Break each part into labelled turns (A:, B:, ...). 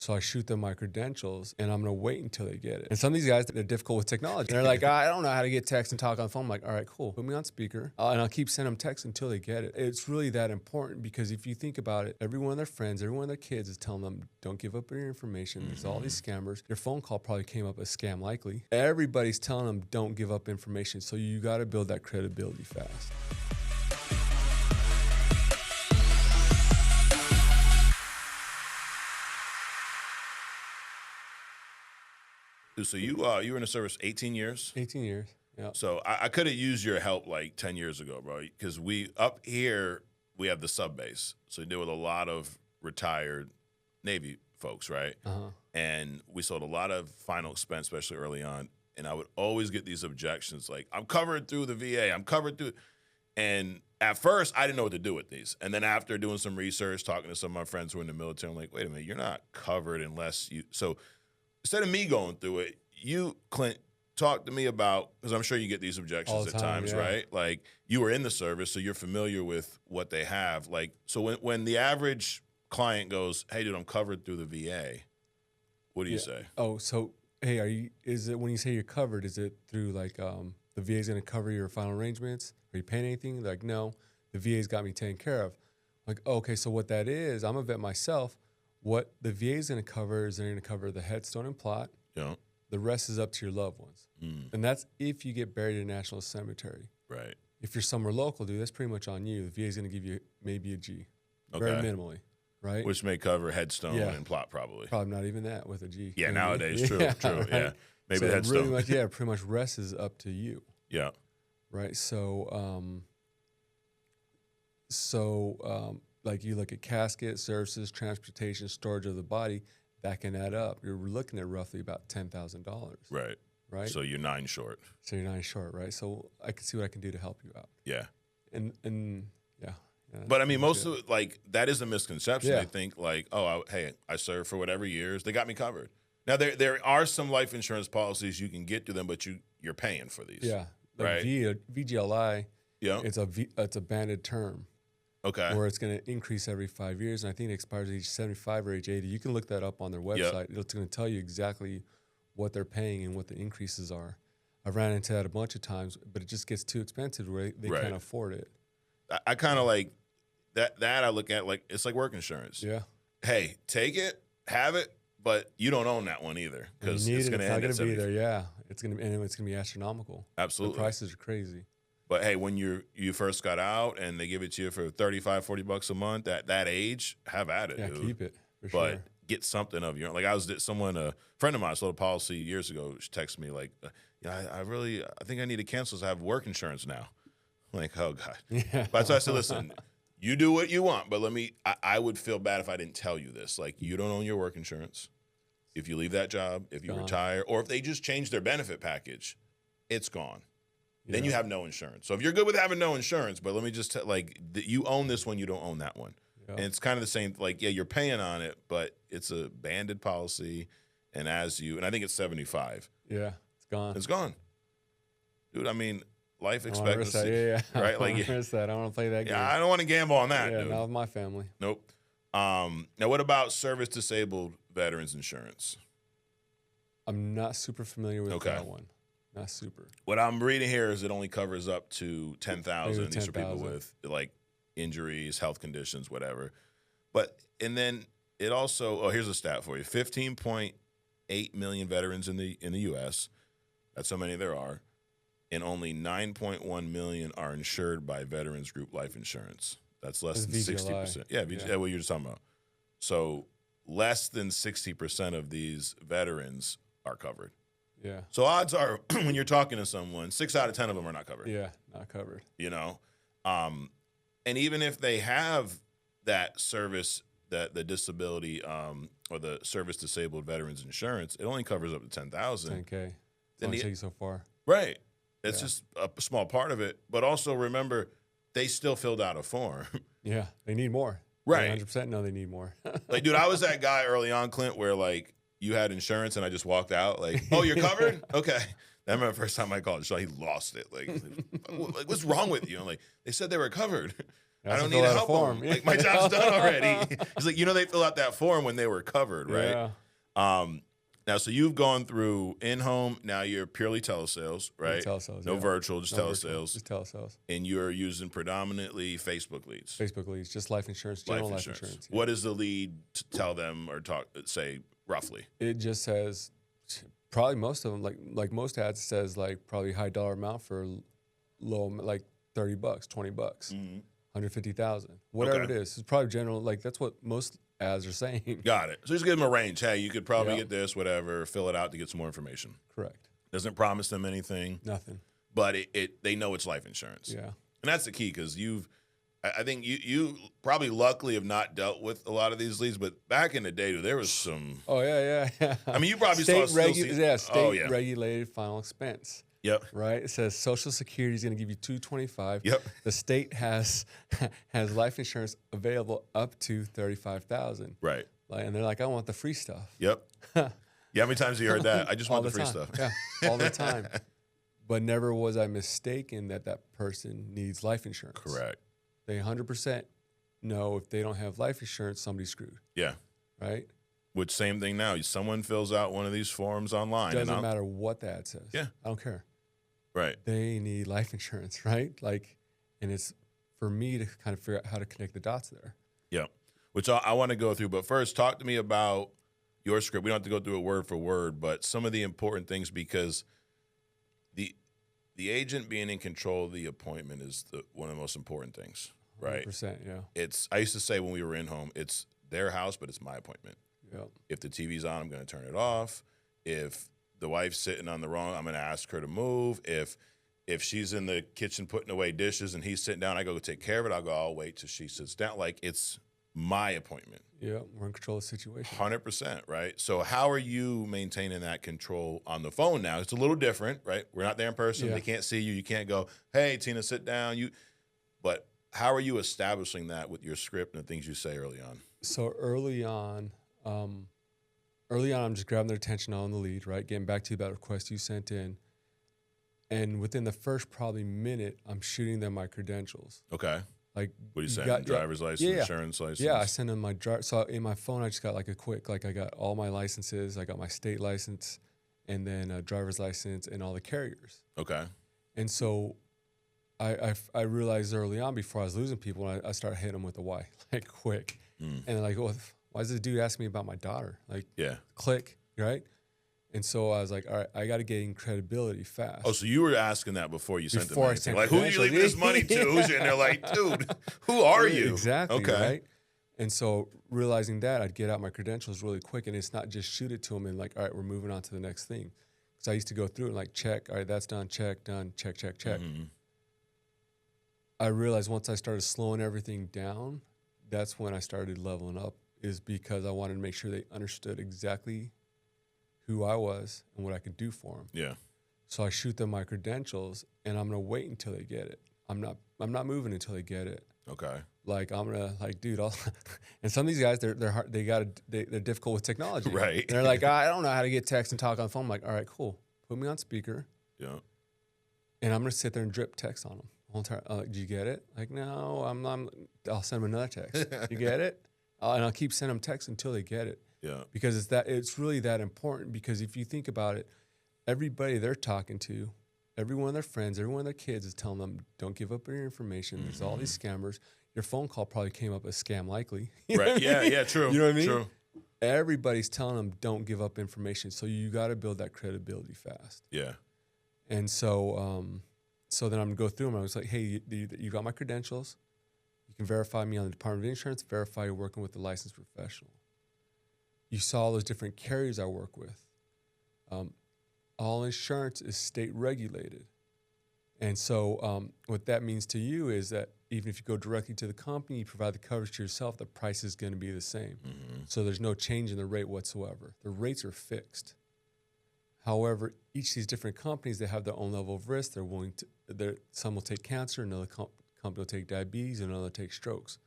A: So I shoot them my credentials, and I'm going to wait until they get it. And some of these guys, they're difficult with technology. They're like, I don't know how to get text and talk on the phone. I'm like, all right, cool. Put me on speaker, and I'll keep sending them text until they get it. It's really that important because if you think about it, every one of their friends, every one of their kids is telling them, don't give up your information. There's all these scammers. Your phone call probably came up as scam likely. Everybody's telling them, don't give up information. So you got to build that credibility fast.
B: So you were in the service 18 years?
A: 18 years, yeah.
B: So I could have used your help like 10 years ago, bro, because up here, we have the sub base. So we deal with a lot of retired Navy folks, right? And we sold a lot of final expense, especially early on. And I would always get these objections like, I'm covered through the VA, I'm covered through. And at first, I didn't know what to do with these. And then after doing some research, talking to some of my friends who are in the military, I'm like, wait a minute, you're not covered unless you. So instead of me going through it, you, Klint, talk to me about, because I'm sure you get these objections at times, right? Like, you were in the service, so you're familiar with what they have. Like, so when the average client goes, hey, dude, I'm covered through the VA, what do you say?
A: Oh, so, hey, is it when you say you're covered, is it through like the VA's going to cover your final arrangements? Are you paying anything? They're like, no, the VA's got me taken care of. Like, okay, so what that is, I'm a vet myself. What the VA is going to cover is they're going to cover the headstone and plot.
B: Yeah.
A: The rest is up to your loved ones. And that's if you get buried in a national cemetery.
B: Right.
A: If you're somewhere local, dude, that's pretty much on you. The VA is going to give you maybe a G.
B: Okay.
A: Very minimally, right?
B: Which may cover headstone and plot probably.
A: Probably not even that with a G.
B: Yeah, nowadays, true,
A: right?
B: yeah. Maybe
A: so
B: the headstone.
A: Really much, pretty much rest is up to you.
B: Yeah.
A: Right, so like you look at casket, services, transportation, storage of the body, that can add up. You're looking at roughly about $10,000.
B: Right.
A: Right.
B: So you're 9 short.
A: So you're 9 short, right? So I can see what I can do to help you out.
B: Yeah.
A: And yeah.
B: But I mean, most of like that is a misconception.
A: Yeah.
B: They think like, oh, hey, I served for whatever years, they got me covered. Now there are some life insurance policies you can get to them, but you're paying for these.
A: Yeah. Like
B: right.
A: VGLI.
B: Yeah.
A: It's a banded term.
B: Okay.
A: Where it's going to increase every 5 years, and I think it expires at age 75 or age 80. You can look that up on their website. It's going to tell you exactly what they're paying and what the increases are. I've ran into that a bunch of times, but it just gets too expensive where they can't afford it.
B: I kind of like that I look at like it's like work insurance.
A: Yeah.
B: Hey, take it, have it, but you don't own that one either because it's going to end
A: at 75. Be there. Yeah, it's going to be astronomical.
B: Absolutely,
A: the prices are crazy.
B: But hey, when you first got out and they give it to you for $35-$40 a month at that age, have at it.
A: Yeah,
B: dude.
A: keep it. For
B: but
A: sure.
B: Get something of your own. Like a friend of mine sold a policy years ago. She texted me like, I think I need to cancel. So I have work insurance now. I'm like, oh God.
A: Yeah.
B: But so I said, listen, you do what you want, but I would feel bad if I didn't tell you this. Like, you don't own your work insurance. If you leave that job, if you retire, or if they just change their benefit package, it's gone. Then you have no insurance. So if you're good with having no insurance, but let me just you own this one, you don't own that one. Yeah. And it's kind of the same, like, yeah, you're paying on it, but it's a banded policy. And and I think it's 75.
A: Yeah, it's gone.
B: It's gone. Dude, I mean, life expectancy.
A: Yeah.
B: Right?
A: I risk that. I don't want to play that game.
B: Yeah, I don't want to gamble on that,
A: Yeah,
B: dude.
A: not with my family.
B: Nope. Now, what about service-disabled veterans insurance?
A: I'm not super familiar with that one. Not super.
B: What I'm reading here is it only covers up to 10,000. These are people with like injuries, health conditions, whatever. And then it also, here's a stat for you: 15.8 million veterans in the U.S. That's how many there are, and only 9.1 million are insured by Veterans Group Life Insurance. That's less than 60%. Yeah, what you're just talking about. So less than 60% of these veterans are covered.
A: Yeah.
B: So odds are, when you're talking to someone, 6 out of 10 of them are not covered.
A: Yeah, not covered.
B: You know, and even if they have that service, the disability or the service disabled veterans insurance, it only covers up to 10,000.
A: 10K. It's only take you so far.
B: Right. It's just a small part of it, but also remember, they still filled out a form.
A: Yeah, they need more.
B: Right.
A: 100% know they need more.
B: Like, dude, I was that guy early on, Klint, where like, you had insurance and I just walked out like, oh, you're covered? Okay. I remember the first time I called Sean, he lost it. Like, what's wrong with you? I'm like, they said they were covered. I don't need to help them. Like, my job's done already. He's like, they fill out that form when they were covered, right?
A: Yeah.
B: Now, so you've gone through in-home. Now you're purely telesales, right?
A: Telesales,
B: no virtual, just telesales.
A: Just telesales.
B: And you're using predominantly Facebook leads.
A: Facebook leads, just life insurance, general life insurance. Yeah.
B: What is the lead to tell them or say roughly?
A: It just says, probably most of them, like most ads, says like probably high dollar amount for low, like $30, $20, 150,000, whatever it is. It's probably general. Like that's what most ads are saying.
B: Got it. So just give them a range. Hey, you could probably get this, whatever. Fill it out to get some more information.
A: Correct.
B: Doesn't promise them anything.
A: Nothing.
B: But they know it's life insurance.
A: Yeah.
B: And that's the key, because I think you probably luckily have not dealt with a lot of these leads, but back in the day, there was some.
A: Oh yeah.
B: I mean, you probably
A: state
B: saw
A: regulated final expense.
B: Yep.
A: Right. It says Social Security is going to give you $225.
B: Yep.
A: The state has life insurance available up to $35,000.
B: Right.
A: And they're like, I want the free stuff.
B: Yep. Yeah. How many times have you heard that? I just want the free stuff.
A: Yeah. All the time. But never was I mistaken that person needs life insurance.
B: Correct.
A: They 100% know if they don't have life insurance, somebody's screwed.
B: Yeah.
A: Right.
B: Which same thing now. Someone fills out one of these forms online.
A: Doesn't matter what the ad says.
B: Yeah.
A: I don't care.
B: Right.
A: They need life insurance, right? And it's for me to kind of figure out how to connect the dots there.
B: Yeah. Which I want to go through. But first, talk to me about your script. We don't have to go through it word for word, but some of the important things, because the agent being in control of the appointment is one of the most important things, right?
A: 100%, yeah.
B: I used to say when we were in home, it's their house, but it's my appointment.
A: Yep.
B: If the TV's on, I'm going to turn it off. If the wife's sitting on the wrong, I'm going to ask her to move. If she's in the kitchen putting away dishes and he's sitting down, I go take care of it. I'll wait till she sits down. Like, it's my appointment.
A: Yeah, we're in control of the situation.
B: 100%, right? So how are you maintaining that control on the phone now? It's a little different, right? We're not there in person.
A: Yeah.
B: They can't see you. You can't go, hey, Tina, sit down. But how are you establishing that with your script and the things you say early on?
A: So early on, I'm just grabbing their attention on the lead, right? Getting back to you about a request you sent in. And within the first probably minute, I'm shooting them my credentials.
B: Okay.
A: Like,
B: what are you saying? Driver's license, insurance license?
A: Yeah, I send them my so in my phone, I just got I got all my licenses. I got my state license, and then a driver's license and all the carriers.
B: Okay.
A: And so I realized early on, before I was losing people, I started hitting them with a why, like quick. And they're like, well, why is this dude asking me about my daughter? Like, click, right? And so I was like, all right, I got to gain credibility fast.
B: Oh, so you were asking that before you sent them
A: Before I
B: anything.
A: sent
B: Like, who are you leaving this money to? And they're like, dude, who are you?
A: Exactly,
B: okay.
A: Right? And so realizing that, I'd get out my credentials really quick, and it's not just shoot it to them and like, all right, we're moving on to the next thing. Because I used to go through and like, check, all right, that's done, check, done, check.
B: Mm-hmm.
A: I realized once I started slowing everything down, that's when I started leveling up, is because I wanted to make sure they understood exactly who I was and what I could do for them.
B: Yeah.
A: So I shoot them my credentials, and I'm gonna wait until they get it. I'm not moving until they get it.
B: Okay.
A: Like, I'm gonna, like, dude, and some of these guys, they're hard, they're difficult with technology.
B: Right.
A: They're like, I don't know how to get text and talk on the phone. I'm like, all right, cool. Put me on speaker.
B: Yeah.
A: And I'm gonna sit there and drip text on them the whole time. Like, do you get it? Like, no, I'll send them another text. You get it? And I'll keep sending them texts until they get it.
B: Yeah.
A: Because it's really that important. Because if you think about it, everybody they're talking to, every one of their friends, every one of their kids is telling them, don't give up your information. There's all these scammers. Your phone call probably came up as scam likely.
B: Right. Yeah, true.
A: You know what I mean?
B: True.
A: Everybody's telling them, don't give up information. So you got to build that credibility fast.
B: Yeah.
A: And so then I'm going to go through them. I was like, hey, you got my credentials. You can verify me on the Department of Insurance, verify you're working with a licensed professional. You saw all those different carriers I work with. All insurance is state regulated. And so what that means to you is that even if you go directly to the company, you provide the coverage to yourself, the price is going to be the same. Mm-hmm. So there's no change in the rate whatsoever. The rates are fixed. However, each of these different companies, they have their own level of risk. Some will take cancer, another company will take diabetes, and another will take strokes.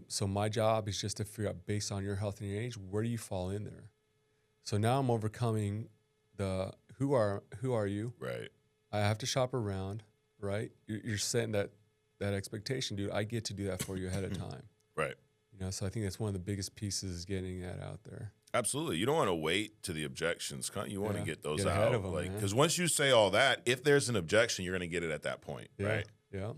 A: So my job is just to figure out, based on your health and your age, where do you fall in there? So now I'm overcoming the who are you?
B: Right.
A: I have to shop around, right? You're saying that that expectation, dude. I get to do that for you ahead of time.
B: Right.
A: You know, so I think that's one of the biggest pieces is getting that out there.
B: Absolutely. You don't want to wait to the objections. You want to get those
A: get
B: out.
A: ahead of them,
B: like, because once you say all that, if there's an objection, you're going to get it at that point, right?
A: Yeah.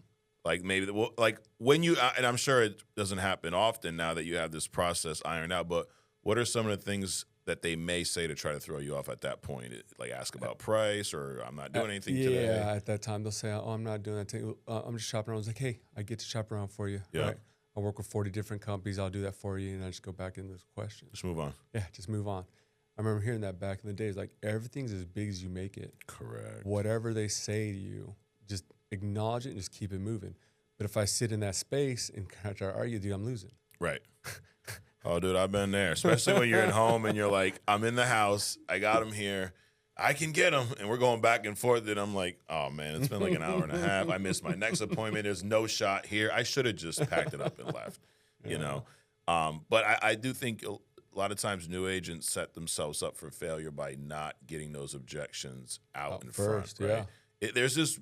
B: Like maybe, like when you, and I'm sure it doesn't happen often now that you have this process ironed out, but what are some of the things that they may say to try to throw you off at that point? Like ask about price, or I'm not doing anything today.
A: Yeah, at that time they'll say, "Oh, I'm not doing that thing. I'm just shopping around." I was like, "Hey, I get to shop around for you.
B: Yeah.
A: Right? I work with 40 different companies. I'll do that for you." And I just go back into this question.
B: Just move on.
A: Yeah, just move on. I remember hearing that back in the days. Like everything's as big as you make it.
B: Correct.
A: Whatever they say to you, just acknowledge it and just keep it moving. But if I sit in that space and kind of try to argue, dude, I'm losing.
B: Right. Oh, dude, I've been there. Especially when you're at home and you're like, I'm in the house. I got him here. I can get him. And we're going back and forth. And I'm like, oh, man, it's been like an hour and a half. I missed my next appointment. There's no shot here. I should have just packed it up and left, you know. But I do think a lot of times new agents set themselves up for failure by not getting those objections out in
A: first,
B: front. Right? There's this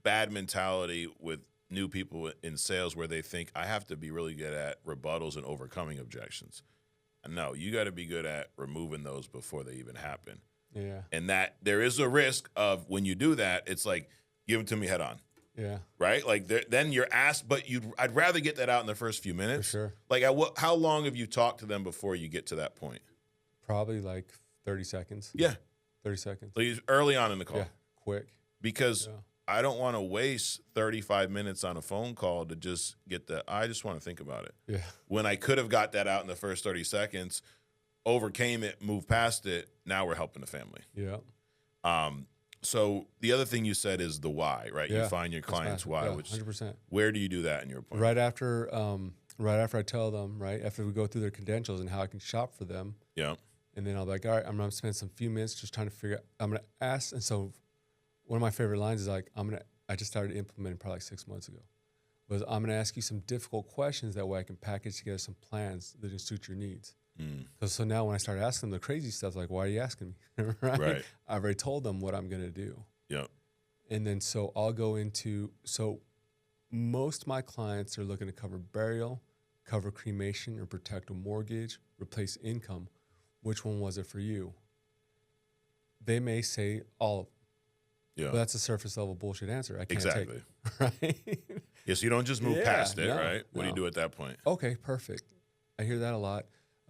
B: bad mentality with new people in sales where they think I have to be really good at rebuttals and overcoming objections. And no, you got to be good at removing those before they even happen.
A: Yeah.
B: And that there is a risk of when you do that, it's like, give it to me head on.
A: Yeah.
B: Right? Like then you're asked, but I'd rather get that out in the first few minutes.
A: For sure.
B: Like how long have you talked to them before you get to that point?
A: Probably like 30 seconds.
B: Yeah.
A: 30 seconds.
B: So early on in the call.
A: Yeah. Quick.
B: Because I don't want to waste 35 minutes on a phone call to just get I just want to think about it.
A: Yeah.
B: When I could have got that out in the first 30 seconds, overcame it, moved past it, now we're helping the family.
A: Yeah.
B: So the other thing you said is the why, right?
A: Yeah.
B: You find your clients why, which
A: 100%.
B: Where do you do that in your appointment?
A: Right after I tell them, right, after we go through their credentials and how I can shop for them.
B: Yeah.
A: And then I'll be like, all right, I'm going to spend some few minutes just trying to figure out, I'm going to ask. And so one of my favorite lines is like, I just started implementing probably like 6 months ago, was I'm going to ask you some difficult questions. That way I can package together some plans that just suit your needs. Because so now when I start asking them the crazy stuff, like, why are you asking me? Right? I've already told them what I'm going to do.
B: Yeah.
A: And then so I'll go into, so most of my clients are looking to cover burial, cover cremation, or protect a mortgage, replace income. Which one was it for you? They may say all of them.
B: Yeah.
A: But that's a surface level bullshit answer. I can't take it. Right?
B: Yes, you don't just move past it, right? What do you do at that point?
A: Okay, perfect. I hear that a lot.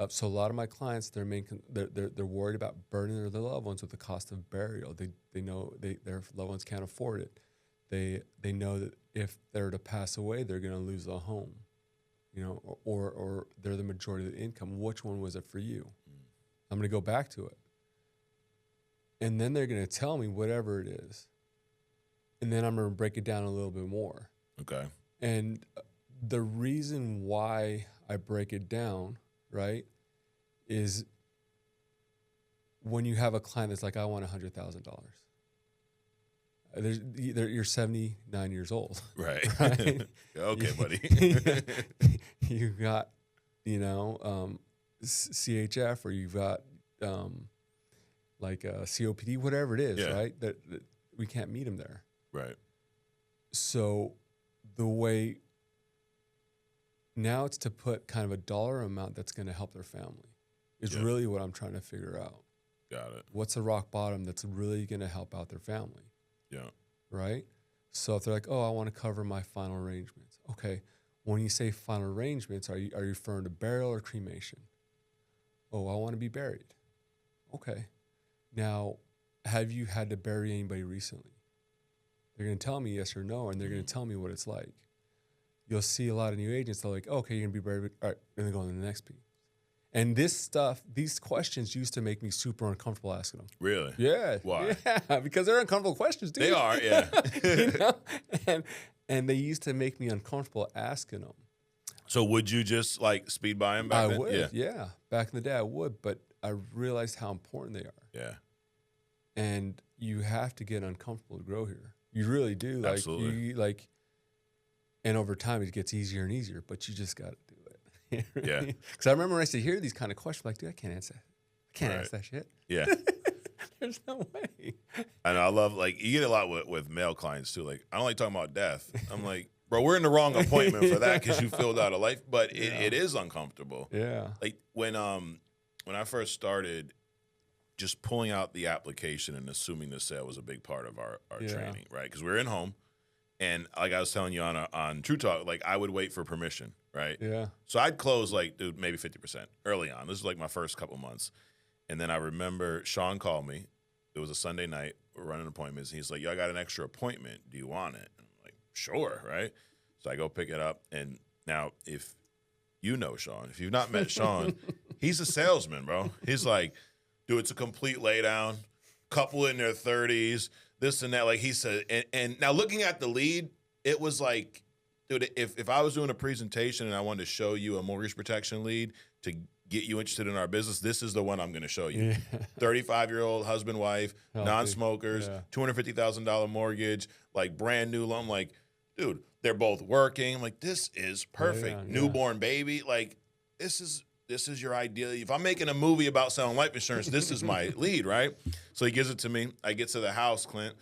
A: So a lot of my clients, they're worried about burdening their loved ones with the cost of burial. They know their loved ones can't afford it. They know that if they're to pass away, they're going to lose the home, you know, or they're the majority of the income. Which one was it for you? I'm going to go back to it. And then they're going to tell me whatever it is. And then I'm going to break it down a little bit more.
B: Okay.
A: And the reason why I break it down, right, is when you have a client that's like, I want $100,000. You're 79 years old.
B: Right.
A: Right?
B: Okay, buddy.
A: You've got, you know, CHF, or you've got like COPD, whatever it is, right? That we can't meet them there.
B: Right.
A: So the way now it's to put kind of a dollar amount that's going to help their family is really what I'm trying to figure out.
B: Got it.
A: What's the rock bottom that's really going to help out their family?
B: Yeah.
A: Right? So if they're like, oh, I want to cover my final arrangements. Okay. When you say final arrangements, are you referring to burial or cremation? Oh, I want to be buried. Okay. Now, have you had to bury anybody recently? They're going to tell me yes or no, and they're going to tell me what it's like. You'll see a lot of new agents, they're like, okay, you're going to be buried. All right, and then go on to the next piece. And this stuff, these questions used to make me super uncomfortable asking them.
B: Really?
A: Yeah.
B: Why?
A: Yeah, because they're uncomfortable questions, dude.
B: They are, yeah.
A: You know? And they used to make me uncomfortable asking them.
B: So would you just like speed by them back then?
A: I would, yeah. Back in the day, I would, but I realized how important they are.
B: Yeah.
A: And you have to get uncomfortable to grow here. You really do. Like,
B: absolutely.
A: And over time, it gets easier and easier, but you just got to do it.
B: Yeah.
A: Because I remember when I used to hear these kind of questions, like, dude, I can't answer that. I can't answer that shit.
B: Yeah.
A: There's no way.
B: And I love, like, you get a lot with male clients too. Like, I don't like talking about death. I'm like, Bro, we're in the wrong appointment for that because you filled out a life, but it is uncomfortable.
A: Yeah.
B: Like when I first started, just pulling out the application and assuming the sale was a big part of our training, right? Because we're in home, and like I was telling you on True Talk, like I would wait for permission, right?
A: Yeah.
B: So I'd close like, dude, maybe 50% early on. This is like my first couple months, and then I remember Sean called me. It was a Sunday night. We're running appointments. And he's like, yo, I got an extra appointment. Do you want it? And I'm like, sure, right? So I go pick it up. And now, if you know Sean, if you've not met Sean, he's a salesman, bro. He's like, dude, it's a complete laydown. Couple in their 30s, this and that. Like he said, and now looking at the lead, it was like, dude, if I was doing a presentation and I wanted to show you a mortgage protection lead to get you interested in our business, this is the one I'm going to show you. 35-year-old husband, wife, non-smokers, $250,000 mortgage, like brand new loan. Like, dude, they're both working. Like, this is perfect. Newborn baby. Like, this is your ideal. If I'm making a movie about selling life insurance, this is my lead, right? So he gives it to me. I get to the house, Clint,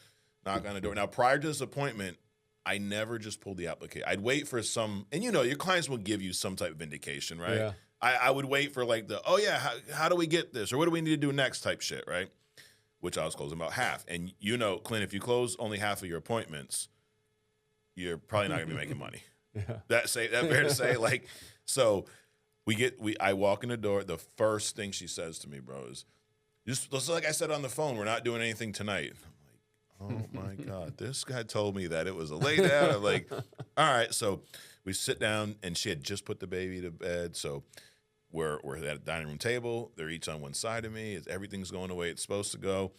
B: knock on the door. Now, prior to this appointment, I never just pulled the application. I'd wait for some, and you know, your clients will give you some type of indication, right?
A: Yeah.
B: I would wait for like the, oh yeah, how do we get this? Or what do we need to do next type shit, right? Which I was closing about half. And you know, Clint, if you close only half of your appointments, you're probably not gonna be making money. That fair to say? Like, so I walk in the door, the first thing she says to me, bro, is just like I said on the phone, we're not doing anything tonight. I'm like, oh my God, this guy told me that it was a lay down. I'm like, all right. So we sit down, and she had just put the baby to bed. So we're at a dining room table. They're each on one side of me. Everything's going the way it's supposed to go.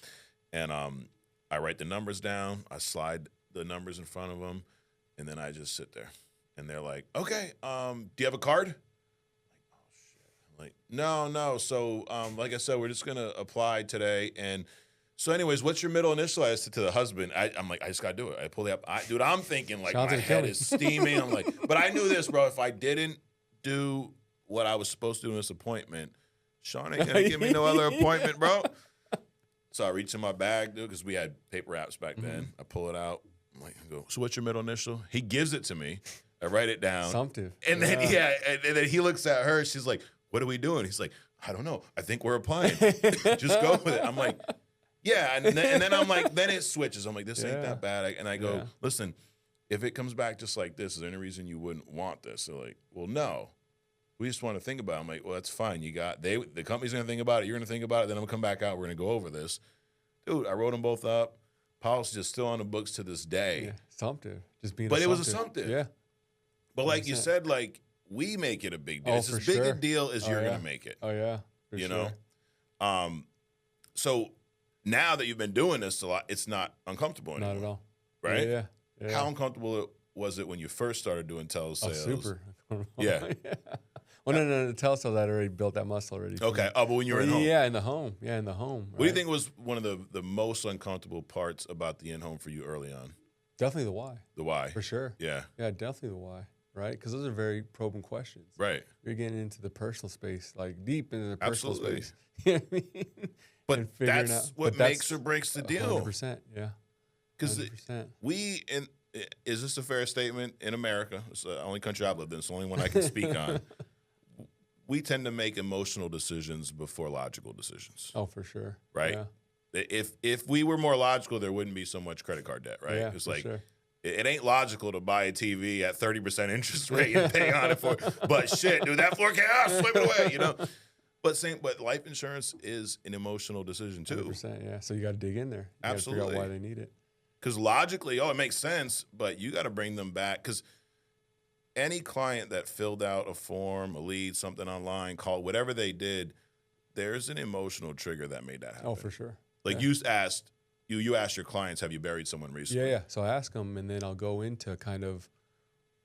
B: And I write the numbers down. I slide the numbers in front of them, and then I just sit there. And they're like, okay, do you have a card? Like, no. So, like I said, we're just going to apply today. And so anyways, what's your middle initial? I said to the husband, I'm like, I just got to do it. I pull it up. Dude, I'm thinking like my head is steaming. I'm like, but I knew this, bro. If I didn't do what I was supposed to do in this appointment, Sean ain't going to give me no other appointment, bro. So I reach in my bag, dude, because we had paper apps back then. I pull it out. I'm like, I go, so what's your middle initial? He gives it to me. I write it down.
A: Assumptive.
B: And then, and then he looks at her. She's like, what are we doing? He's like, I don't know. I think we're applying. Just go with it. I'm like, yeah. And then I'm like, then it switches. I'm like, this ain't that bad. And I go, listen, if it comes back just like this, is there any reason you wouldn't want this? They're like, well, no. We just want to think about it. I'm like, well, that's fine. The company's going to think about it. You're going to think about it. Then I'm going to come back out. We're going to go over this. Dude, I wrote them both up. Policy's just still on the books to this day.
A: Yeah, assumptive. Just being
B: But
A: assumptive.
B: it was assumptive.
A: Yeah.
B: But like 100%. You said, like, we make it a big deal. It's as big a deal as you're going to make it.
A: Oh, yeah.
B: You know? So now that you've been doing this a lot, it's not uncomfortable anymore.
A: Not at all.
B: Right?
A: Yeah.
B: How uncomfortable was it when you first started doing telesales?
A: Oh, super.
B: Yeah.
A: Well, no. The telesales, I'd already built that muscle already.
B: Okay. Oh, but when you were in home.
A: Yeah, in the home. Yeah, in the home. Right?
B: What do you think was one of the most uncomfortable parts about the in-home for you early on?
A: Definitely the why.
B: The why.
A: For sure.
B: Yeah.
A: Yeah, definitely the why. Right? Because those are very probing questions.
B: Right.
A: You're getting into the personal space, like deep into the personal space.
B: You
A: know what I mean?
B: But that's what makes or breaks the deal.
A: 100%. Yeah.
B: Because is this a fair statement? In America, it's the only country I've lived in, it's the only one I can speak on. We tend to make emotional decisions before logical decisions.
A: Oh, for sure.
B: Right?
A: Yeah.
B: If we were more logical, there wouldn't be so much credit card debt, right?
A: Yeah,
B: it's
A: for
B: like
A: sure.
B: It ain't logical to buy a TV at 30% interest rate and pay on it for. But shit, dude, that 4K, swim it away, you know. But life insurance is an emotional decision too.
A: 100%, yeah. So you got to dig in there. You
B: Absolutely.
A: figure out why they need it.
B: Because logically, it makes sense, but you got to bring them back. Because any client that filled out a form, a lead, something online, call, whatever they did, there's an emotional trigger that made that happen.
A: Oh, for sure.
B: Like you asked your clients, have you buried someone recently?
A: Yeah. So I ask them, and then I'll go into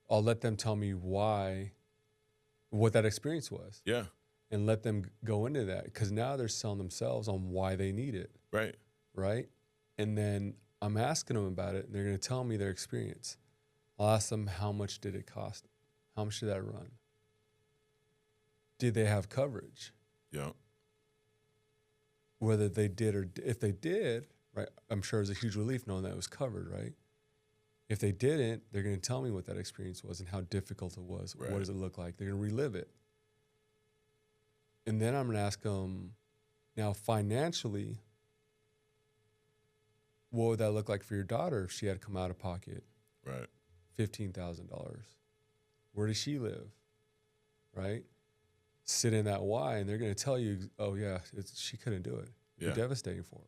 A: I'll let them tell me what that experience was.
B: Yeah.
A: And let them go into that. Because now they're selling themselves on why they need it.
B: Right.
A: Right? And then I'm asking them about it, and they're going to tell me their experience. I'll ask them, how much did it cost? How much did that run? Did they have coverage?
B: Yeah.
A: Whether they did or if they did, right? I'm sure it was a huge relief knowing that it was covered, right? If they didn't, they're going to tell me what that experience was and how difficult it was.
B: Right.
A: What does it look like? They're going to relive it. And then I'm going to ask them, now financially, what would that look like for your daughter if she had to come out of pocket?
B: Right.
A: $15,000. Where does she live? Right? Sit in that why, and they're going to tell you, oh yeah, she couldn't do it.
B: Yeah.
A: It's devastating for her.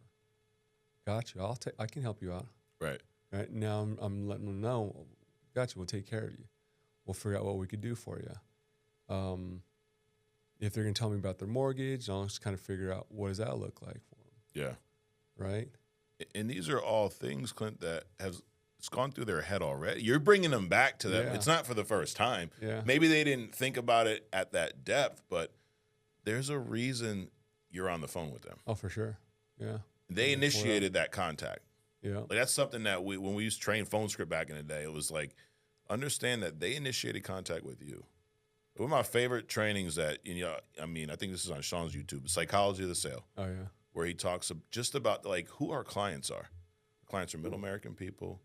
A: Got you. I can help you out.
B: Right.
A: Right now, I'm letting them know. Got you. We'll take care of you. We'll figure out what we could do for you. If they're going to tell me about their mortgage, I'll just kind of figure out what does that look like for them.
B: Yeah.
A: Right.
B: And these are all things, Klint, that it's gone through their head already. You're bringing them back to them.
A: Yeah.
B: It's not for the first time.
A: Yeah.
B: Maybe they didn't think about it at that depth, but there's a reason you're on the phone with them.
A: Oh, for sure. Yeah.
B: They initiated that contact.
A: Yeah.
B: Like that's something that when we used to train phone script back in the day, it was like, understand that they initiated contact with you. One of my favorite trainings that, I think this is on Sean's YouTube, Psychology of the Sale.
A: Oh, yeah.
B: Where he talks just about like who our clients are. Clients are middle American people,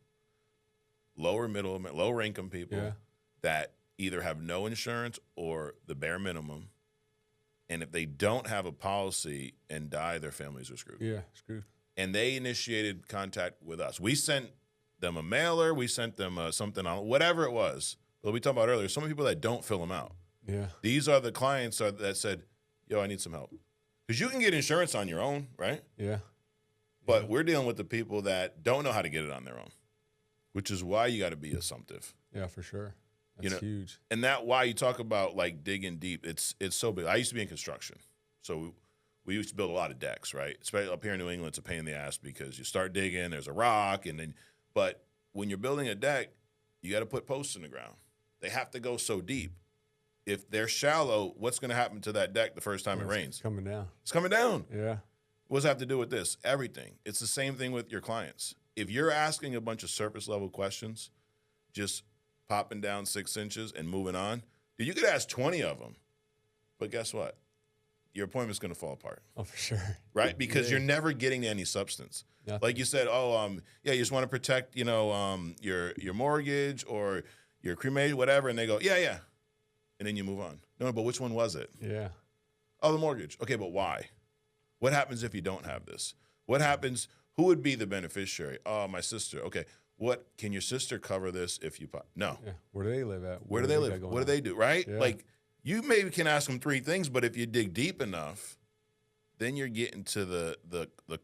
B: lower income people that either have no insurance or the bare minimum. And if they don't have a policy and die, their families are screwed.
A: Yeah, screwed.
B: And they initiated contact with us. We sent them a mailer. We sent them something on whatever it was. But we talked about earlier, so many people that don't fill them out.
A: Yeah.
B: These are the clients that said, yo, I need some help. Because you can get insurance on your own, right?
A: Yeah.
B: But we're dealing with the people that don't know how to get it on their own, which is why you got to be assumptive.
A: Yeah, for sure. That's huge.
B: And that why you talk about like digging deep. It's so big. I used to be in construction. So we used to build a lot of decks, right? Especially up here in New England, it's a pain in the ass because you start digging, there's a rock, but when you're building a deck, you got to put posts in the ground. They have to go so deep. If they're shallow, what's going to happen to that deck the first time it rains?
A: It's coming down.
B: It's coming down.
A: Yeah.
B: What does that have to do with this? Everything. It's the same thing with your clients. If you're asking a bunch of surface level questions, just popping down 6 inches and moving on, dude, you could ask 20 of them, but guess what? Your appointment's going to fall apart.
A: Oh, for sure.
B: Right? Because you're never getting to any substance.
A: Nothing.
B: Like you said, you just want to protect, your mortgage or your cremation, whatever, and they go, yeah. And then you move on. No, but which one was it?
A: Yeah.
B: Oh, the mortgage. Okay, but why? What happens if you don't have this? What happens? Who would be the beneficiary? Oh, my sister. Okay. What can your sister cover this if you no?
A: Yeah. Where do they live at?
B: Where do they live? What do they do? Right?
A: Yeah.
B: Like you maybe can ask them 3 things, but if you dig deep enough, then you're getting to the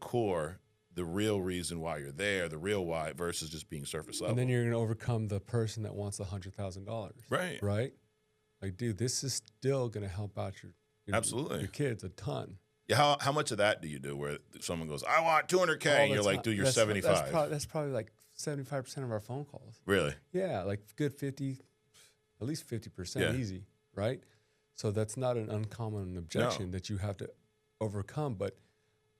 B: core, the real reason why you're there, the real why versus just being surface level.
A: And then you're going to overcome the person that wants $100,000.
B: Right.
A: Right. Like, dude, this is still going to help out
B: absolutely
A: your kids a ton.
B: Yeah. How much of that do you do where someone goes, I want $200K, and you're like, dude, you're 75.
A: That's probably like 75% of our phone calls.
B: Really?
A: Yeah, like good 50, at least 50% easy, right? So that's not an uncommon objection that you have to overcome, but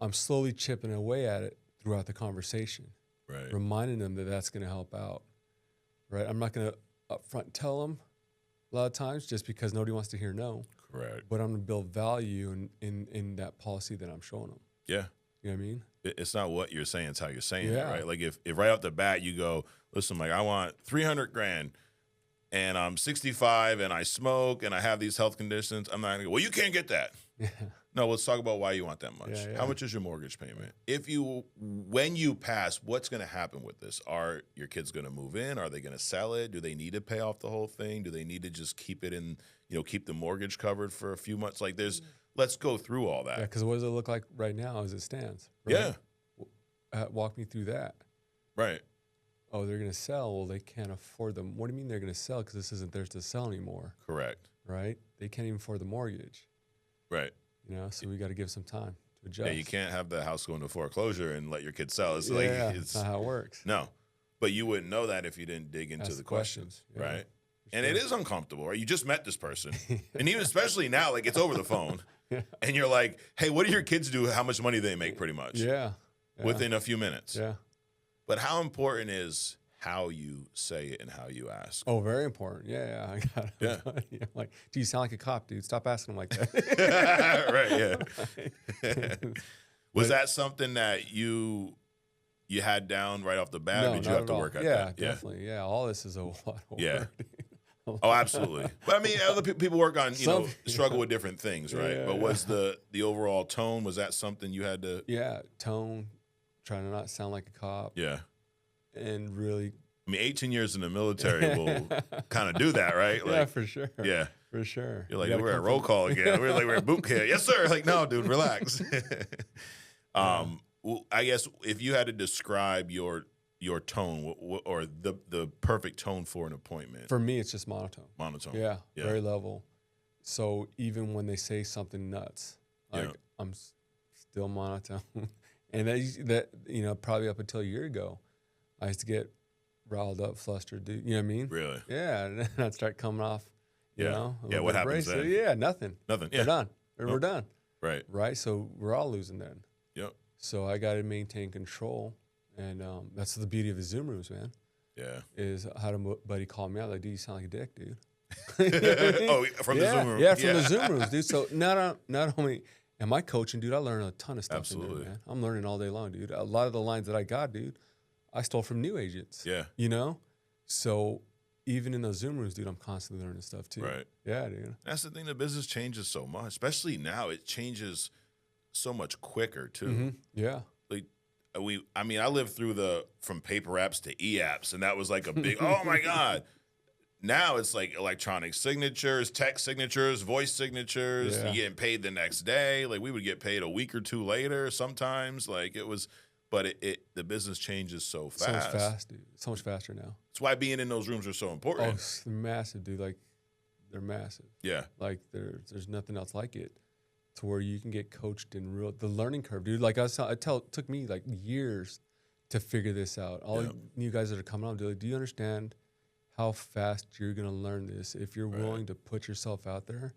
A: I'm slowly chipping away at it throughout the conversation,
B: right?
A: Reminding them that that's going to help out, right? I'm not going to upfront tell them a lot of times just because nobody wants to hear no.
B: Correct.
A: But I'm going to build value in that policy that I'm showing them.
B: Yeah.
A: You know what I mean?
B: It's not what you're saying, it's how you're saying it,
A: Yeah.
B: right? Like if right off the bat you go, listen, like I want $300,000 and I'm 65 and I smoke and I have these health conditions, I'm not gonna go, well, you can't get that.
A: Yeah.
B: No, let's talk about why you want that much.
A: Yeah.
B: How much is your mortgage payment? When you pass, what's going to happen with this? Are your kids going to move in? Are they going to sell it? Do they need to pay off the whole thing? Do they need to just keep it in, keep the mortgage covered for a few months? Like let's go through all that.
A: Yeah, because what does it look like right now as it stands? Right?
B: Yeah.
A: Walk me through that.
B: Right.
A: Oh, they're going to sell. Well, they can't afford them. What do you mean they're going to sell? Because this isn't theirs to sell anymore.
B: Correct.
A: Right? They can't even afford the mortgage.
B: Right.
A: So we got to give some time to adjust.
B: Yeah, you can't have the house go into foreclosure and let your kids sell. It's
A: it's not how it works.
B: No, but you wouldn't know that if you didn't dig into the questions, right? And it is uncomfortable, right? You just met this person, and even especially now, like it's over the phone, and you're like, "Hey, what do your kids do? How much money do they make?" Pretty much, within a few minutes.
A: Yeah.
B: But how important is how you say it and how you ask?
A: Oh, very important. Yeah, I got it.
B: Yeah.
A: I'm like, do you sound like a cop, dude? Stop asking him like that.
B: Right. Yeah. Was that something that you you had down right off the bat,
A: No,
B: or did you
A: not
B: have
A: at
B: to
A: all.
B: work at
A: Yeah,
B: that?
A: definitely. Yeah, all this is a lot of
B: Yeah.
A: work.
B: Oh, absolutely. But I mean, other people work on, struggle
A: Yeah.
B: with different things, right?
A: Yeah,
B: But
A: yeah.
B: was the overall tone, was that something you had to?
A: Yeah, tone, trying to not sound like a cop,
B: Yeah.
A: and really.
B: I mean, 18 years in the military will kind of do that, right?
A: Yeah, for sure.
B: Yeah.
A: For sure.
B: You're like,
A: You gotta
B: we're at
A: come
B: roll
A: from-
B: call again. We're at boot camp. Yes, sir. Like, no, dude, relax. Well, I guess if you had to describe your tone or the perfect tone for an appointment.
A: For me, it's just monotone.
B: Monotone.
A: Yeah,
B: Yeah.
A: very level. So even when they say something nuts, like
B: Yeah.
A: I'm still monotone. And that probably up until a year ago, I used to get riled up, flustered, dude. You know what I mean?
B: Really?
A: Yeah, and then I'd start coming off. You
B: Yeah.
A: know, a
B: Yeah,
A: little
B: what
A: bit
B: happens
A: abrasive.
B: then?
A: Yeah, nothing.
B: Nothing.
A: We're
B: Yeah.
A: done. Or
B: Nope.
A: we're done.
B: Right.
A: Right. So we're all losing then.
B: Yep.
A: So I got to maintain control, and that's the beauty of the Zoom rooms, man.
B: Yeah.
A: Is how a buddy called me out like, dude, you sound like a dick, dude.
B: Oh, from the Zoom room.
A: Yeah, from the Zoom rooms, dude. So not only am I coaching, dude, I learn a ton of stuff
B: Absolutely.
A: in there, man. I'm learning all day long, dude. A lot of the lines that I got, dude, I stole from new agents.
B: Yeah.
A: You know? So even in those Zoom rooms, dude, I'm constantly learning stuff too.
B: Right.
A: Yeah, dude.
B: That's the thing. The business changes so much, especially now. It changes so much quicker too.
A: Mm-hmm. Yeah.
B: Like I lived through from paper apps to e-apps, and that was like a big. Oh my god! Now it's like electronic signatures, text signatures, voice signatures.
A: Yeah.
B: You're getting paid the next day. Like we would get paid a week or two later sometimes. Like it was, but the business changes so fast.
A: So much fast, dude. So much faster now.
B: That's why being in those rooms are so
A: Oh,
B: important.
A: they're massive, dude. Like, they're massive.
B: Yeah.
A: Like, there's nothing else like it, to where you can get coached in the learning curve, dude. Like it took me like years to figure this out. All you guys that are coming on, dude, do you understand how fast you're gonna learn this if you're willing to put yourself out there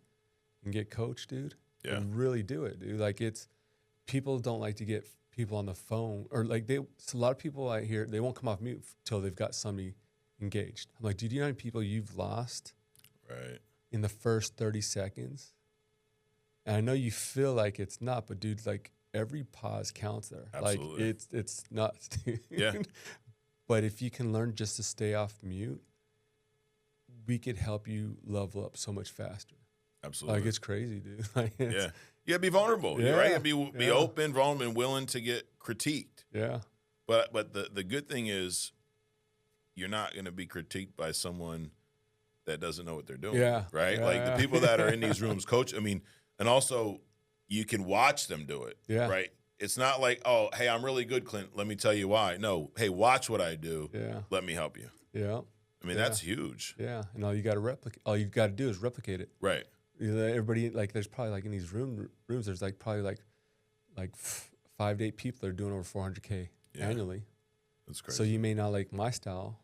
A: and get coached, dude?
B: Yeah.
A: And really do it, dude. Like people don't like to get people on the phone, or like a lot of people I hear, they won't come off mute till they've got somebody engaged. I'm like, dude, do you know how many people you've lost
B: Right.
A: in the first 30 seconds? And I know you feel like it's not, but dude, like every pause counts there.
B: Absolutely.
A: Like it's nuts, dude.
B: Yeah.
A: But if you can learn just to stay off mute, we could help you level up so much faster.
B: Absolutely.
A: Like it's crazy, dude. Like
B: Yeah. You gotta be vulnerable.
A: Yeah.
B: You're right. You gotta be open, vulnerable, and willing to get critiqued.
A: Yeah.
B: But the good thing is you're not gonna be critiqued by someone that doesn't know what they're doing.
A: Yeah.
B: Right?
A: Yeah,
B: Like
A: yeah.
B: the people that are in these rooms coach, and also you can watch them do it.
A: Yeah.
B: Right. It's not like, oh, hey, I'm really good, Clint. Let me tell you why. No, hey, watch what I do.
A: Yeah.
B: Let me help you.
A: Yeah.
B: I mean, that's huge.
A: Yeah. And all you got to do is replicate it.
B: Right.
A: You know, everybody, like, there's probably like in these rooms, there's like probably like 5 to 8 people that are doing over 400K annually.
B: That's crazy.
A: So you may not like my style,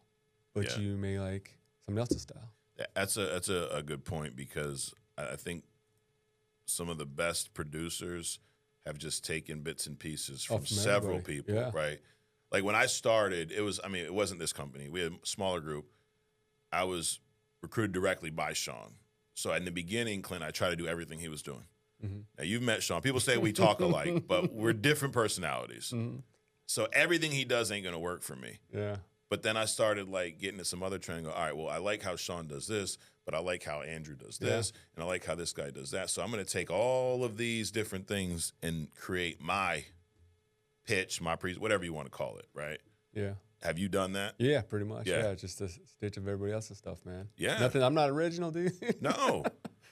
A: but you may like somebody else's style.
B: That's a good point, because I think some of the best producers have just taken bits and pieces from several
A: everybody.
B: people, right? Like when I started, it wasn't this company. We had a smaller group. I was recruited directly by Sean. So in the beginning, Clint, I tried to do everything he was doing.
A: Mm-hmm.
B: Now you've met Sean. People say we talk alike, but we're different personalities.
A: Mm-hmm.
B: So everything he does ain't gonna work for me.
A: Yeah.
B: But then I started like getting to some other training. Go, all right, well, I like how Sean does this, but I like how Andrew does this, and I like how this guy does that. So I'm going to take all of these different things and create my pitch, whatever you want to call it, right?
A: Yeah.
B: Have you done that?
A: Yeah, pretty much.
B: Yeah.
A: Yeah, just a stitch of everybody else's stuff, man.
B: Yeah.
A: Nothing. I'm not original, dude.
B: No.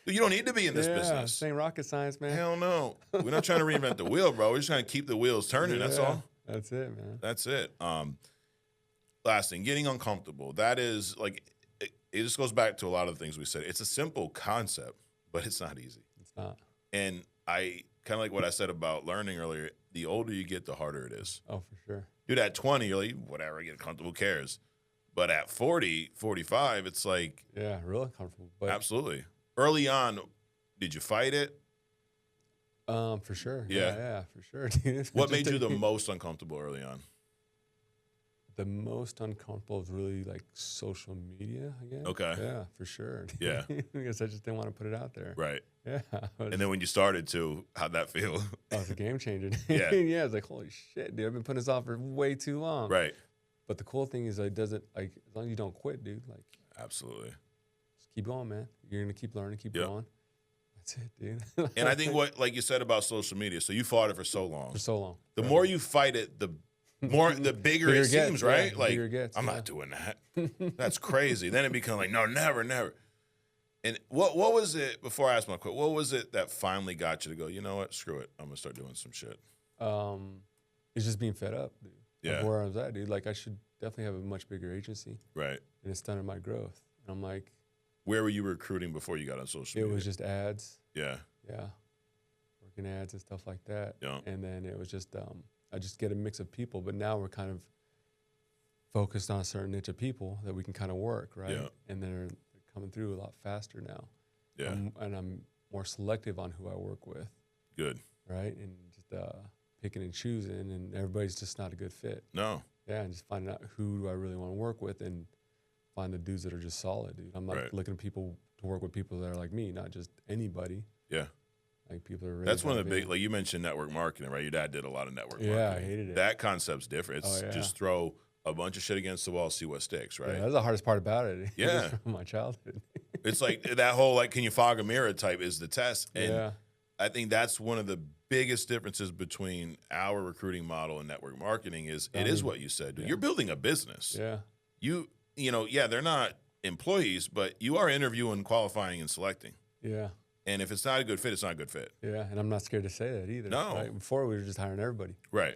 B: You don't need to be in this business.
A: Same rocket science, man.
B: Hell no. We're not trying to reinvent the wheel, bro. We're just trying to keep the wheels turning. That's all.
A: That's it, man.
B: That's it. Last thing, getting uncomfortable. That is like, it just goes back to a lot of the things we said. It's a simple concept, but it's not easy.
A: It's not.
B: And I kind of like what I said about learning earlier. The older you get, the harder it is.
A: Oh, for sure.
B: Dude, at 20, you're like, whatever, get comfortable, who cares? But at 40, 45, it's like,
A: Yeah, real uncomfortable. But
B: absolutely. Early on, did you fight it?
A: for sure.
B: Yeah.
A: Yeah, for sure, dude.
B: What made you the most uncomfortable early on?
A: The most uncomfortable is really like social media, I guess.
B: Okay.
A: Yeah, for sure.
B: Yeah.
A: I guess I just didn't want to put it out there.
B: Right.
A: Yeah.
B: And then when you started to, how'd that feel?
A: Oh, it's a game changer.
B: Yeah.
A: Yeah. It's like, holy shit, dude. I've been putting this off for way too long.
B: Right.
A: But the cool thing is, it doesn't, like, as long as you don't quit, dude, like,
B: Absolutely.
A: just keep going, man. You're going to keep learning, keep going. That's it, dude.
B: And I think what, like you said about social media, so you fought it for so long.
A: For so long.
B: The more you fight it, the bigger it seems, right?
A: Yeah,
B: like,
A: bigger it gets,
B: I'm not doing that. That's crazy. Then it becomes like, no, never, never. And what was it, before I ask my question, what was it that finally got you to go, you know what, screw it, I'm going to start doing some shit?
A: It's just being fed up, dude.
B: Yeah.
A: Like where I was at, dude. Like, I should definitely have a much bigger agency.
B: Right.
A: And it's stunted my growth. And I'm like,
B: where were you recruiting before you got on social media?
A: it was just ads.
B: Yeah.
A: Yeah. Working ads and stuff like that.
B: Yeah.
A: And then it was just, I just get a mix of people. But now we're kind of focused on a certain niche of people that we can kind of work, right?
B: Yeah.
A: And they're coming through a lot faster now.
B: Yeah.
A: And I'm more selective on who I work with.
B: Good.
A: Right? And just picking and choosing, and everybody's just not a good fit.
B: No.
A: Yeah, and just finding out who do I really want to work with, and find the dudes that are just solid, dude. I'm not looking at people to work with people that are like me, not just anybody.
B: Yeah.
A: Like people are.
B: That's one of the big, like you mentioned network marketing, right? Your dad did a lot of network marketing.
A: Yeah, I hated it.
B: That concept's different. It's just throw a bunch of shit against the wall, see what sticks, right?
A: Yeah, that's the hardest part about it.
B: Yeah.
A: From my childhood.
B: It's like that whole, like, can you fog a mirror type is the test. And I think that's one of the biggest differences between our recruiting model and network marketing is it is what you said. Dude. You're building a business.
A: Yeah.
B: You know, they're not employees, but you are interviewing, qualifying, and selecting.
A: Yeah.
B: And if it's not a good fit, it's not a good fit.
A: Yeah, and I'm not scared to say that either.
B: No.
A: Right? Before we were just hiring everybody.
B: Right.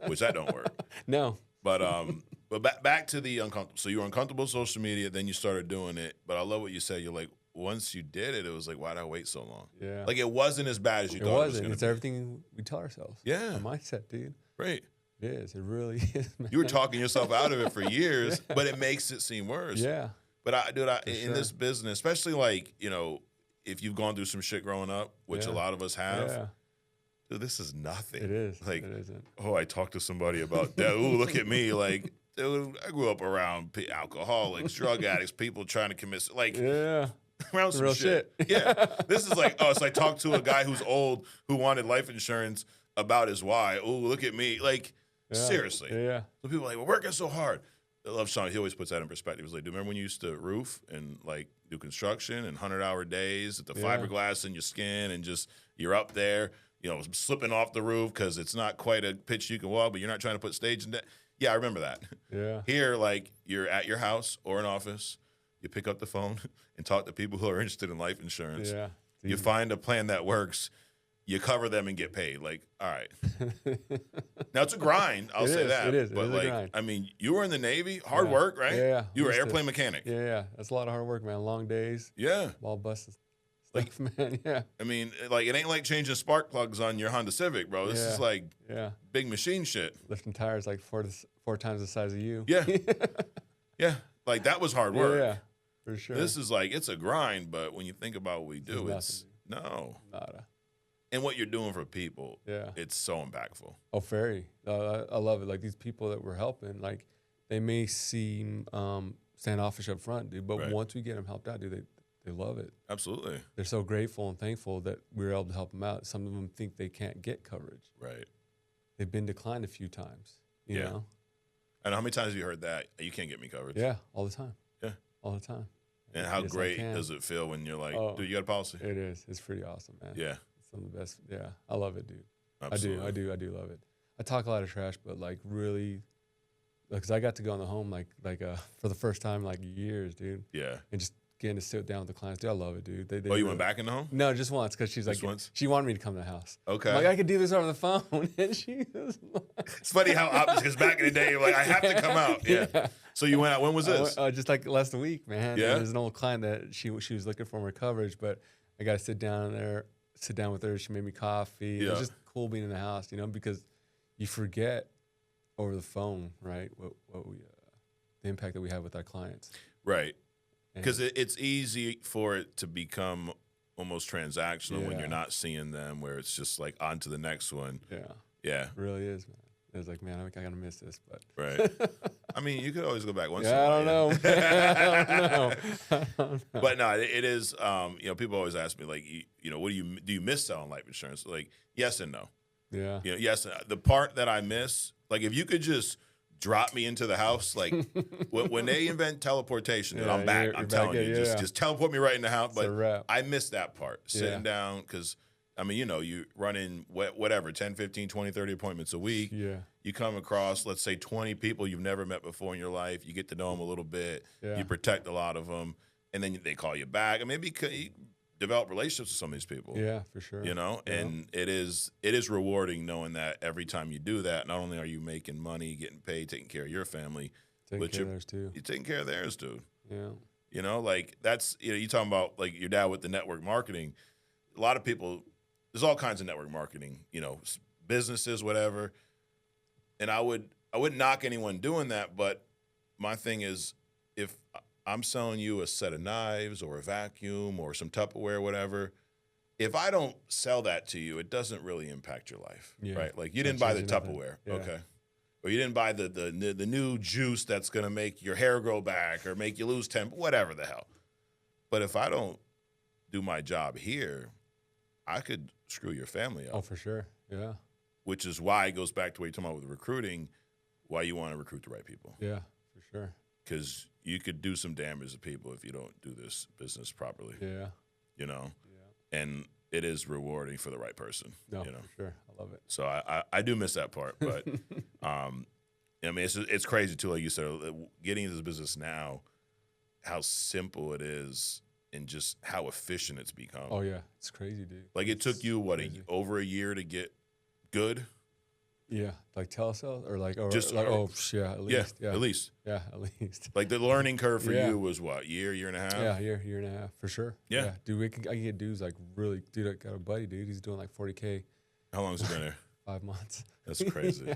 B: Which that don't work.
A: No.
B: But back to the uncomfortable. So you were uncomfortable with social media, then you started doing it. But I love what you said. You're like, once you did it, it was like, why did I wait so long?
A: Yeah.
B: Like it wasn't as bad as you thought it was going to be.
A: It's everything we tell ourselves.
B: Yeah.
A: Our mindset, dude.
B: Right.
A: It is. It really is, man.
B: You were talking yourself out of it for years, but it makes it seem worse.
A: Yeah.
B: But in this business, especially like, you know, if you've gone through some shit growing up, which a lot of us have, dude, this is nothing.
A: It is.
B: Like,
A: it isn't.
B: Oh, I talked to somebody about that. Ooh, look at me. Like, dude, I grew up around alcoholics, drug addicts, people trying to commit, like, around some
A: real
B: shit. Yeah. This is like, it's like talk to a guy who's old who wanted life insurance about his why. Ooh, look at me. Like, seriously.
A: Yeah.
B: So people are like, we're working so hard. I love Sean. He always puts that in perspective. He's like, do you remember when you used to roof and like do construction and 100-hour days at the fiberglass in your skin and just you're up there, you know, slipping off the roof because it's not quite a pitch you can walk, but you're not trying to put stage in that. Yeah, I remember that.
A: Yeah.
B: Here, like you're at your house or an office, you pick up the phone and talk to people who are interested in life insurance.
A: Yeah.
B: You find a plan that works. You cover them and get paid. Like, all right. Now, it's a grind. I'll say that.
A: It is.
B: But,
A: it is
B: like,
A: a grind.
B: I mean, you were in the Navy. Hard work, right?
A: Yeah.
B: You were an airplane mechanic.
A: Yeah. That's a lot of hard work, man. Long days.
B: Yeah.
A: Ball busts. Stuff, man. Yeah.
B: I mean, like, it ain't like changing spark plugs on your Honda Civic, bro. This is like big machine shit.
A: Lifting tires like four times the size of you.
B: Yeah. Yeah. Like, that was hard work.
A: Yeah. For sure.
B: This is like, it's a grind, but when you think about what we do, it's
A: Nada.
B: And what you're doing for people,
A: Yeah.
B: it's so impactful.
A: Oh, very. I love it. Like these people that we're helping, like they may seem standoffish up front, dude, but once we get them helped out, dude, they love it.
B: Absolutely.
A: They're so grateful and thankful that we were able to help them out. Some of them think they can't get coverage.
B: Right.
A: They've been declined a few times, you know?
B: And how many times have you heard that? You can't get me coverage.
A: Yeah, all the time.
B: Yeah.
A: All the time.
B: And how great does it feel when you're like, dude, you got a policy?
A: It is. It's pretty awesome, man.
B: Yeah.
A: It's some of the best. Yeah. I love it, dude.
B: Absolutely.
A: I do love it. I talk a lot of trash, but like really, because I got to go in the home like for the first time in like years, dude.
B: Yeah.
A: And just getting to sit down with the clients. Dude, I love it, dude. They
B: you
A: really,
B: went back in the home?
A: No, just once, because she's
B: Just
A: like,
B: once?
A: she wanted me to come to the house.
B: Okay.
A: I'm like, I could do this over the phone. And she was like,
B: it's funny how opposite, because back in the day, you're like, I have to come out. Yeah. So you went out. When was this?
A: Just like last week, man.
B: Yeah.
A: There's an old client that she was looking for more coverage, but I got to sit down with her. She made me coffee. It was just cool being in the house, you know, because you forget over the phone, right, what we the impact that we have with our clients.
B: Right. Because it's easy for it to become almost transactional when you're not seeing them, where it's just like on to the next one.
A: Yeah.
B: Yeah.
A: It really is, man. It's like, man, I gotta miss this, but
B: right. I mean, you could always go back once.
A: Yeah, I don't know. I don't know.
B: But no, it is. People always ask me like, what do you miss selling life insurance? Like, yes and no.
A: Yeah.
B: Yes. The part that I miss, like, if you could just drop me into the house, like when they invent teleportation, and I'm back. I'm telling you, just teleport me right in the house. But I miss that part, sitting down, because I mean, you run in whatever 10, 15, 20, 30 appointments a week.
A: Yeah.
B: You come across, let's say, 20 people you've never met before in your life. You get to know them a little bit.
A: Yeah.
B: You protect a lot of them, and then they call you back, and maybe you develop relationships with some of these people.
A: Yeah, for sure.
B: And it is rewarding knowing that every time you do that, not only are you making money, getting paid, taking care of your family, but you're taking care of theirs, dude.
A: Yeah.
B: Like that's, you talking about like your dad with the network marketing. A lot of people, there's all kinds of network marketing, businesses, whatever. And I wouldn't knock anyone doing that, but my thing is, if I'm selling you a set of knives or a vacuum or some Tupperware, whatever, if I don't sell that to you, it doesn't really impact your life, right? Like you didn't buy the Tupperware, okay? Or you didn't buy the new juice that's going to make your hair grow back or make you lose 10, whatever the hell. But if I don't do my job here, I could screw your family up.
A: Oh, for sure. Yeah.
B: Which is why it goes back to what you're talking about with recruiting, why you want to recruit the right people.
A: Yeah, for sure.
B: Because you could do some damage to people if you don't do this business properly.
A: Yeah.
B: Yeah. And it is rewarding for the right person.
A: No, for sure. I love it.
B: So I do miss that part. But, I mean, it's crazy, too, like you said, getting into this business now, how simple it is and just how efficient it's become.
A: Oh, yeah. It's crazy, dude.
B: Like it took you, over a year to get good?
A: Yeah, like telesales or like, at least. Yeah, at least.
B: Like the learning curve for you was what, year and a half?
A: Yeah, year and a half for sure.
B: Yeah.
A: Dude, I can get dudes like really, dude, I got a buddy, dude. He's doing like 40K.
B: How long has he been there?
A: 5 months.
B: That's crazy.
A: Yeah.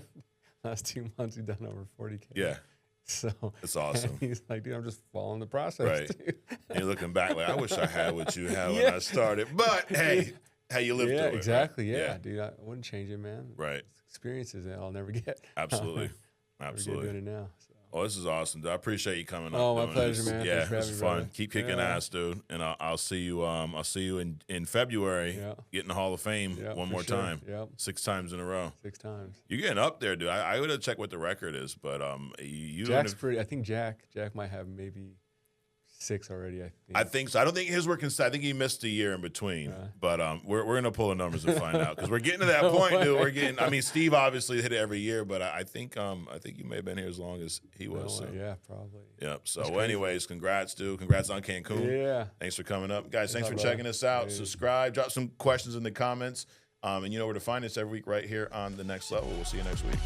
A: Last 2 months, he's done over 40K.
B: Yeah.
A: So
B: it's awesome.
A: He's like, dude, I'm just following the process.
B: Right.
A: Dude.
B: And you're looking back like, I wish I had what you had when I started. But hey, how you lived through it.
A: Exactly.
B: Right?
A: Yeah, dude, I wouldn't change it, man.
B: Right.
A: It's experiences that I'll never get.
B: Absolutely.
A: Absolutely. Doing it now. So.
B: Oh, this is awesome, dude. I appreciate you coming up.
A: Oh, my pleasure, man.
B: Yeah, it was fun.
A: Brother.
B: Keep kicking ass, dude. And I'll see you. I'll see you in February.
A: Yeah.
B: Getting the Hall of Fame one more time.
A: Yep.
B: 6 times in a row.
A: 6 times.
B: You're getting up there, dude. I would have checked what the record is, but
A: Jack's pretty. I think Jack might have maybe 6 already.
B: I think so. I don't think his were I think he missed a year in between. But we're gonna pull the numbers and find out because we're getting to that point, dude. We're getting. I mean, Steve obviously hit it every year, but I think you may have been here as long as he was. So.
A: Yeah, probably.
B: Yep. So, anyways, congrats, dude. Congrats on Cancun.
A: Yeah.
B: Thanks for coming up, guys. Thanks for checking us out. Dude. Subscribe. Drop some questions in the comments. And you know where to find us every week right here on The Next Level. We'll see you next week.